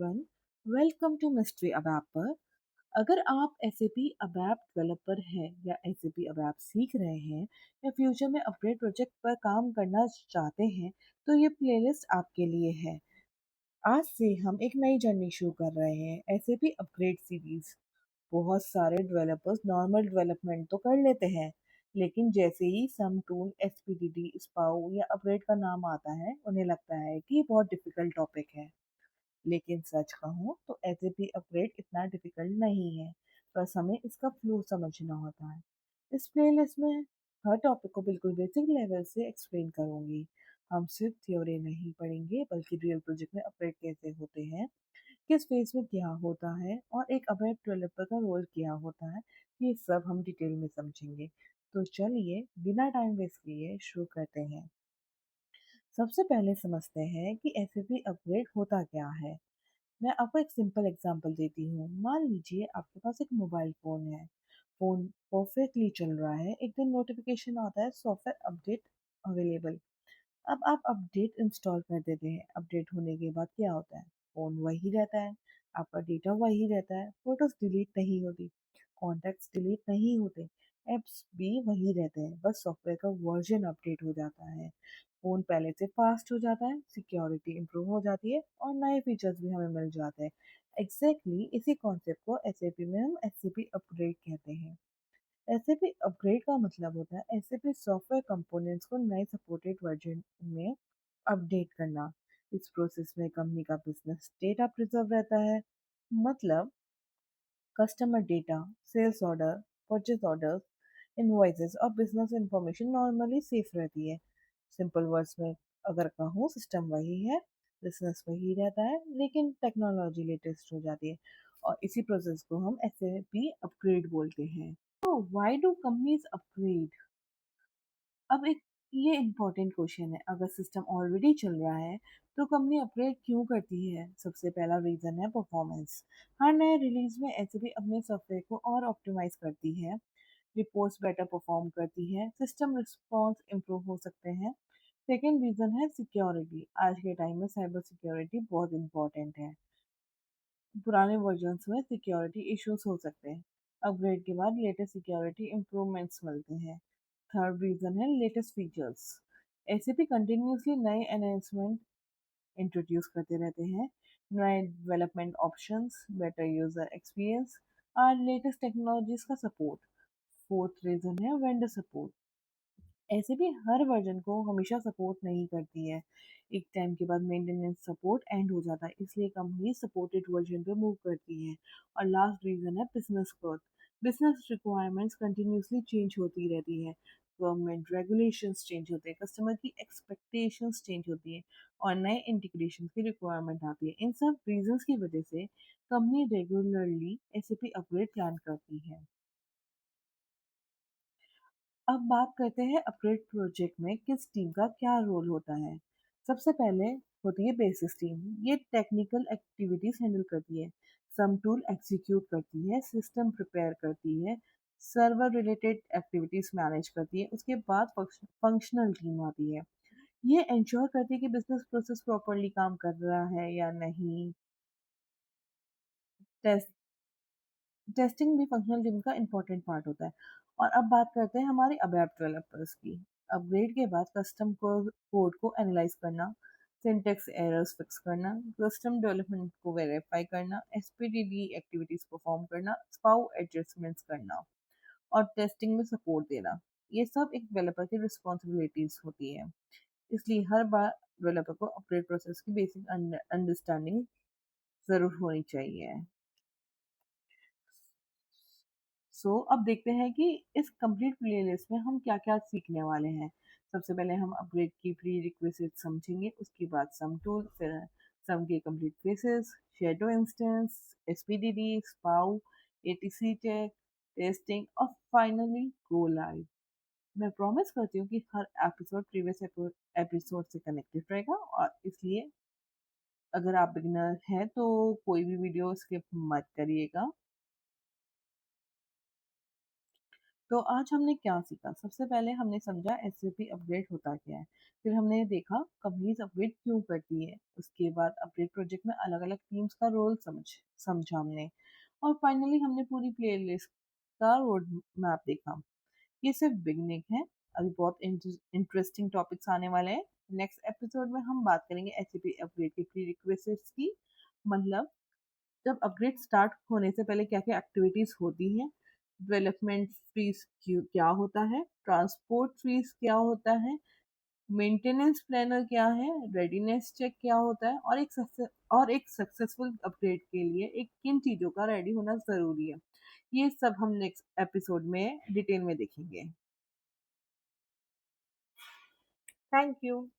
Everyone, welcome to mystery ABAP पर। अगर आप एसएपी अबैप डेवलपर हैं या एसएपी अबैप सीख रहे हैं या फ्यूचर में अपग्रेड प्रोजेक्ट पर काम करना चाहते हैं तो ये प्लेलिस्ट आपके लिए है। आज से हम एक नई जर्नी शुरू कर रहे हैं, एसएपी अपग्रेड सीरीज। बहुत सारे डेवलपर्स नॉर्मल डेवलपमेंट तो कर लेते हैं, लेकिन जैसे ही सम टूल एसपीडीडी स्पाउ या अपग्रेड का नाम आता है उन्हें लगता है कि ये बहुत डिफिकल्ट टॉपिक है। लेकिन सच कहूँ तो एसएपी अपग्रेड इतना डिफिकल्ट नहीं है, बस हमें इसका फ्लो समझना होता है। इस प्लेलिस्ट में हर टॉपिक को बिल्कुल बेसिक लेवल से एक्सप्लेन करूंगी। हम सिर्फ थ्योरी नहीं पढ़ेंगे बल्कि रियल प्रोजेक्ट में अपग्रेड कैसे होते हैं, किस फेज में क्या होता है और एक अपग्रेड डेवलपर का रोल क्या होता है, ये सब हम डिटेल में समझेंगे। तो चलिए बिना टाइम वेस्ट किए शुरू करते हैं। सबसे पहले समझते हैं कि एसएपी अपग्रेड होता क्या है। मैं आपको एक सिंपल एग्जांपल देती हूँ। मान लीजिए आपके पास एक मोबाइल फ़ोन है। फ़ोन परफेक्टली चल रहा है, एक दिन नोटिफिकेशन आता है सॉफ्टवेयर अपडेट अवेलेबल। अब आप अपडेट इंस्टॉल कर देते हैं। अपडेट होने के बाद क्या होता है? फ़ोन वही रहता है, आपका डेटा वही रहता है, फोटोज डिलीट नहीं होती, कॉन्टैक्ट्स डिलीट नहीं होते, एप्स भी वही रहते हैं, बस सॉफ्टवेयर का वर्जन अपडेट हो जाता है। फ़ोन पहले से फास्ट हो जाता है, सिक्योरिटी इंप्रूव हो जाती है और नए फीचर्स भी हमें मिल जाते हैं। एग्जैक्टली इसी कॉन्सेप्ट को एसएपी में हम एसएपी अपग्रेड कहते हैं। एसएपी अपग्रेड का मतलब होता है एसएपी सॉफ्टवेयर कंपोनेंट्स को नए सपोर्टेड वर्जन में अपडेट करना। इस प्रोसेस में कंपनी का बिजनेस डेटा प्रिजर्व रहता है। मतलब customer data, sales order, purchase orders, invoices और बिजनेस इंफॉर्मेशन नॉर्मली सेफ रहती है। सिंपल वर्ड्स में अगर कहूँ, सिस्टम वही है, बिजनेस वही रहता है, लेकिन टेक्नोलॉजी लेटेस्ट हो जाती है और इसी प्रोसेस को हम एसएपी अपग्रेड बोलते हैं। तो व्हाई डू कंपनीज अपग्रेड? अब एक ये इम्पोर्टेंट क्वेश्चन है। अगर सिस्टम ऑलरेडी चल रहा है तो कंपनी अपग्रेड क्यों करती है? सबसे पहला रीजन है परफॉर्मेंस। हर नए रिलीज में एसएपी अपने सॉफ्टवेयर को और ऑप्टिमाइज करती है, रिपोर्ट्स बेटर परफॉर्म करती है, सिस्टम रिस्पॉन्स इम्प्रूव हो सकते हैं। सेकेंड रीजन है सिक्योरिटी। आज के टाइम में साइबर सिक्योरिटी बहुत इंपॉर्टेंट है। पुराने वर्जन्स में सिक्योरिटी इश्यूज हो सकते हैं, अपग्रेड के बाद लेटेस्ट सिक्योरिटी इम्प्रूवमेंट्स मिलते हैं। थर्ड रीजन है लेटेस्ट फीचर्स। एसएपी कंटिन्यूसली नए एनहेंसमेंट इंट्रोड्यूस करते रहते हैं, नए development options, better user experience और लेटेस्ट टेक्नोलॉजीज का सपोर्ट। फोर्थ रीजन है वेंडर सपोर्ट। ऐसे भी हर वर्जन को हमेशा सपोर्ट नहीं करती है। एक टाइम के बाद मेंटेनेंस सपोर्ट एंड हो जाता है, इसलिए कंपनी सपोर्टेड वर्जन पे मूव करती है। और लास्ट रीजन है business growth. Business requirements continuously change होती रहती है, गवर्नमेंट रेगुलेशंस चेंज होते हैं, कस्टमर की एक्सपेक्टेशंस चेंज होती है और नए इंटीग्रेशन की रिक्वायरमेंट आती है। इन सब रीजंस की वजह से company regularly SAP upgrade plan करती है। अब बात करते हैं अपग्रेड प्रोजेक्ट में किस टीम का क्या रोल होता है। सबसे पहले होती है बेसिस टीम। ये टेक्निकल एक्टिविटीज हैंडल करती है, सम टूल एग्जीक्यूट करती है, सिस्टम प्रिपेयर करती है, सर्वर रिलेटेड एक्टिविटीज मैनेज करती है। उसके बाद फंक्शनल टीम आती है। ये इंश्योर करती है कि बिजनेस प्रोसेस प्रॉपरली काम कर रहा है या नहीं। टेस्टिंग भी फंक्शनल टीम का इम्पोर्टेंट पार्ट होता है। और अब बात करते हैं हमारे अबैप डेवलपर्स की। अपग्रेड के बाद कस्टम कोड को एनालाइज करना, सिंटेक्स एरर्स फिक्स करना, कस्टम डेवलपमेंट को वेरीफाई करना, एसपीडीडी एक्टिविटीज परफॉर्म करना, स्पाउ एडजस्टमेंट्स करना और टेस्टिंग में सपोर्ट देना, ये सब एक डेवलपर की रिस्पॉन्सिबिलिटीज होती है। इसलिए हर बार डेवलपर को अपग्रेड प्रोसेस की बेसिक अंडरस्टैंडिंग जरूर होनी चाहिए। अब देखते हैं कि इस कंप्लीट प्लेलिस्ट में हम क्या-क्या सीखने वाले हैं। सबसे पहले हम अपग्रेड की प्री रिक्विजिट समझेंगे, उसके बाद सम टूल, फिर सम के complete phases, shadow instance, SPDD, SPAU, ATC check, testing और फाइनली गो लाइव। मैं प्रॉमिस करती हूँ कि हर एपिसोड प्रीवियस एपिसोड से कनेक्टेड रहेगा और इसलिए अगर आप बिगिनर हैं तो कोई भी वीडियो स्किप मत करिएगा। तो आज हमने क्या सीखा? सबसे पहले हमने समझा एसएपी अपग्रेड होता क्या है। फिर हमने देखा कंपनीज अपग्रेड क्यों करती है। उसके बाद अपग्रेड प्रोजेक्ट में अलग-अलग टीम्स का रोल समझा हमने। और फाइनली हमने पूरी प्लेलिस्ट का रोड मैप देखा। ये सिर्फ बिगनिंग है। अभी बहुत इंटरेस्टिंग टॉपिक्स आने वाले हैं। नेक्स्ट एपिसोड में हम बात करेंगे एचटीटीपी अपग्रेड के प्रीरिक्विजिट्स की, मतलब जब अपग्रेड स्टार्ट होने से पहले क्या-क्या एक्टिविटीज होती हैं, डेवलपमेंट फीस क्या होता है, ट्रांसपोर्ट फीस क्या होता है, मेंटेनेंस प्लानर क्या है, रेडीनेस चेक क्या होता है, और एक सक्सेसफुल अपग्रेड के लिए एक किन चीजों का रेडी होना जरूरी है। ये सब हम नेक्स्ट एपिसोड में डिटेल में देखेंगे। Thank you.